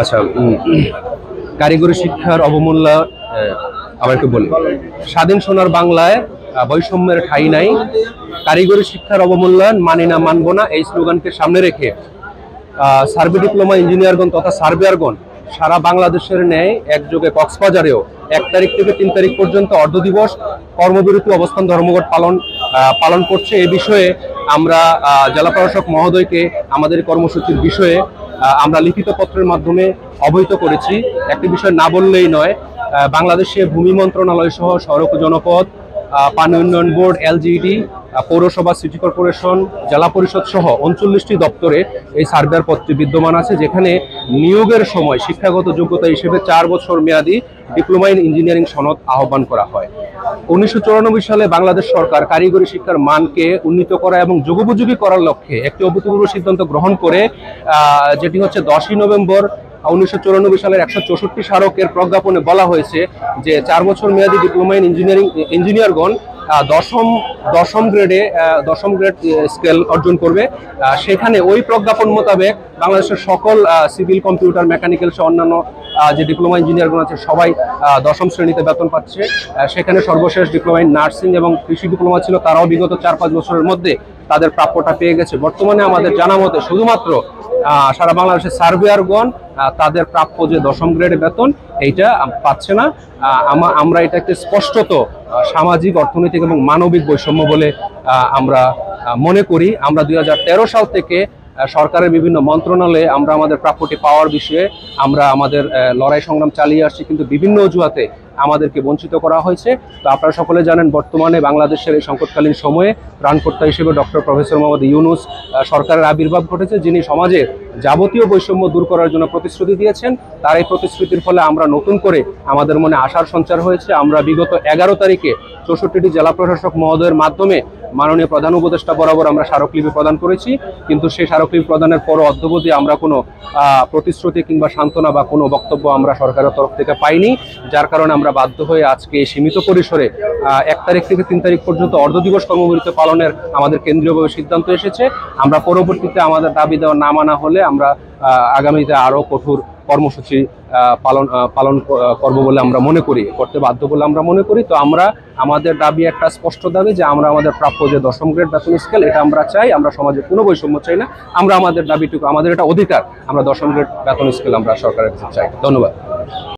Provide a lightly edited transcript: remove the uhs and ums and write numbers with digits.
আচ্ছা, কারিগরি শিক্ষার অবমূল্যায়ন আবার একটু বলি। স্বাধীন সোনার বাংলায় বৈষম্যের ঠাঁই নাই, কারিগরি শিক্ষার অবমূল্যায়ন মানি না মানব না, এই স্লোগানকে সামনে রেখে সার্ভে ডিপ্লোমা ইঞ্জিনিয়ারগণ তথা সার্ভেয়ারগণ সারা বাংলাদেশের ন্যায় একযোগে কক্সবাজারেও 1 তারিখ থেকে 3 তারিখ পর্যন্ত অর্ধদিবস কর্মবিরতি অবস্থান ধর্মঘট পালন করছে। এই বিষয়ে আমরা জেলা প্রশাসক মহোদয়কে আমাদের কর্মসূচির বিষয়ে আমরা লিখিত পত্রের মাধ্যমে অবহিত করেছি। একটি বিষয় না বললেই নয়, বাংলাদেশে ভূমি মন্ত্রণালয় সহ সড়ক জনপথ, পানি উন্নয়ন বোর্ড, এলজিইডি, পৌরসভা, সিটি কর্পোরেশন, জেলা পরিষদ সহ 39টি দপ্তরে এই সার্ভেয়ার পদটি বিদ্যমান আছে, যেখানে নিয়োগের সময় শিক্ষাগত যোগ্যতা হিসেবে 4 বছর মেয়াদী ডিপ্লোমা ইন ইঞ্জিনিয়ারিং সনদ আহ্বান করা হয়। 1994 সালে বাংলাদেশ সরকার কারিগরি শিক্ষার মানকে উন্নীত করা এবং যুগোপযোগী করার লক্ষ্যে একটি অভূতপূর্ব সিদ্ধান্ত গ্রহণ করে, যেটি হচ্ছে 10ই নভেম্বর 1994 সালের 164 স্মারকের প্রজ্ঞাপনে বলা হয়েছে যে 4 বছর মেয়াদী ডিপ্লোমা ইন ইঞ্জিনিয়ারগণ দশম গ্রেড স্কেল অর্জন করবে। সেখানে ওই প্রজ্ঞাপন মোতাবেক বাংলাদেশের সকল সিভিল, কম্পিউটার, মেকানিক্যাল সহ অন্যান্য যে ডিপ্লোমা ইঞ্জিনিয়ারগণ আছে সবাই 10ম শ্রেণীতে বেতন পাচ্ছে। সেখানে সর্বশেষ ডিপ্লোমা ইন নার্সিং এবং কৃষি ডিপ্লোমা ছিল, তারাও বিগত 4-5 বছরের মধ্যে তাদের প্রাপ্যটা পেয়ে গেছে। বর্তমানে আমাদের জানা মতে শুধুমাত্র সারা বাংলাদেশের সার্ভেয়ারগণ তাদের প্রাপ্য যে 10ম গ্রেডের বেতন এইটা পাচ্ছে না। আমরা এটা একটি স্পষ্টত সামাজিক, অর্থনৈতিক এবং মানবিক বৈষম্য বলে আমরা মনে করি। আমরা 2013 সাল থেকে সরকারের বিভিন্ন মন্ত্রণালয়ে আমরা আমাদের প্রাপ্যটি পাওয়ার বিষয়ে আমরা আমাদের লড়াই সংগ্রাম চালিয়ে আসছি, কিন্তু বিভিন্ন অজুহাতে আমাদেরকে বঞ্চিত করা হয়েছে। তো আপনারা সকলে জানেন, বর্তমানে বাংলাদেশের এই সংকটকালীন সময়ে ত্রাণকর্তা হিসেবে ডক্টর প্রফেসর মোহাম্মদ ইউনূস সরকারের আবির্ভাব ঘটেছে, যিনি সমাজে যাবতীয় বৈষম্য দূর করার জন্য প্রতিশ্রুতি দিয়েছেন। তার এই প্রতিশ্রুতির ফলে আমরা নতুন করে আমাদের মনে আশার সঞ্চার হয়েছে। আমরা বিগত 11 তারিখে 64টি জেলা প্রশাসক মহোদয়ের মাধ্যমে মাননীয় প্রধান উপদেষ্টা বরাবর আমরা স্মারকলিপি প্রদান করেছি, কিন্তু সেই স্মারকলিপি প্রদানের পরও অদ্যাবধি আমরা কোনো প্রতিশ্রুতি কিংবা সান্ত্বনা বা কোনো বক্তব্য আমরা সরকারের তরফ থেকে পাইনি। যার কারণে আমরা বাধ্য হয়ে আজকে সীমিত পরিসরে 1 তারিখ থেকে 3 তারিখ পর্যন্ত অর্ধদিবস কর্মবিরতি পালনের আমাদের কেন্দ্রীয়ভাবে সিদ্ধান্ত এসেছে। আমরা পরবর্তীতে আমাদের দাবি দেওয়া না মানা হলে আমরা আগামীতে আরও কঠোর কর্মসূচি পালন করব বলে আমরা মনে করি, করতে বাধ্য বলে আমরা মনে করি। তো আমরা আমাদের দাবি একটা স্পষ্ট দাবি যে আমরা আমাদের প্রাপ্য যে 10ম গ্রেড বেতন স্কেল এটা আমরা চাই। আমরা সমাজে কোনো বৈষম্য চাই না। আমরা আমাদের দাবিটুকু, আমাদের এটা অধিকার, আমরা 10ম গ্রেড বেতন স্কেল আমরা সরকারের কাছে চাই। ধন্যবাদ।